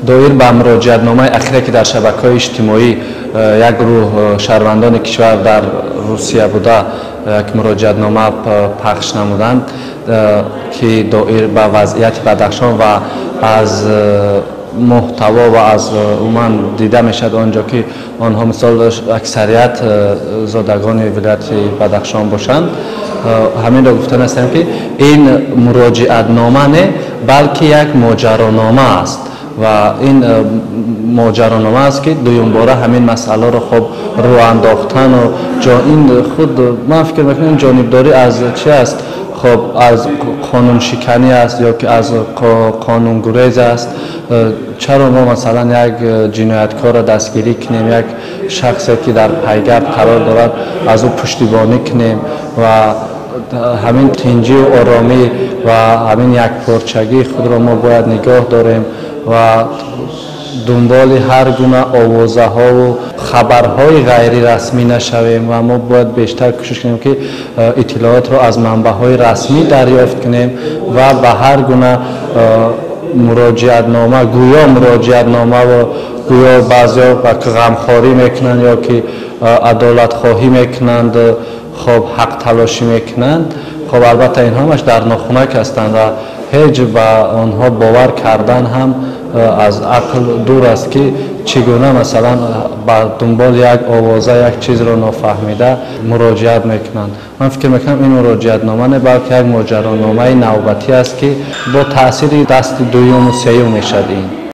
доир ба муроҷиатномаи ахире ки дар шабакаҳои иҷтимоӣ як гурӯҳ шаҳрвандони кишвар дар Русия буда як муроҷиатнома пахш намуданд ки доир ба вазъияти Бадахшон ва аз محتوا و از عموما دیده میشد آنجا که آنها مثال اکثریت زادگان ولایت بدخشان باشند. همین را گفتن هستم که این مراجعت نامه نه بلکه یک ماجرانامه است و این ماجرانامه است که دویم باره همین مسئله را خب رو انداختن و این خود من فکر میکنم جانبداری از چی است؟ خب از قانون شکنی است یا که از قانون گریز است. چرا ما مثلا یک جنایتکار را دستگیری کنیم، یک شخصی که در پایگاه قرار دارد از او پشتیبانی کنیم و همین تنجی و آرامی و همین یک پارچگی خود را ما باید نگاه داریم و دنبال هر گونه آوازه ها و خبرهای غیر رسمی نشویم و ما باید بیشتر کوشش کنیم که اطلاعات را از منبع های رسمی دریافت کنیم و به هر گونه مراجعتنامه گویا مراجعتنامه و گویا بعضیا غمخواری میکنند یا که عدالت خواهی میکنند، خب حق تلاشی میکنند. خب البته اینها همش در ناخنک هستند و هیچ به آنها باور کردن هم از عقل دور است که چگونه مثلا با دنبال یک آوازه یک چیز را نافهمیده مراجعت میکنند. من فکر میکنم این مراجعتنامه نه بلکه یک ماجرانامه نوبتی است که با تاثیر دست دوم و سوم میشد این.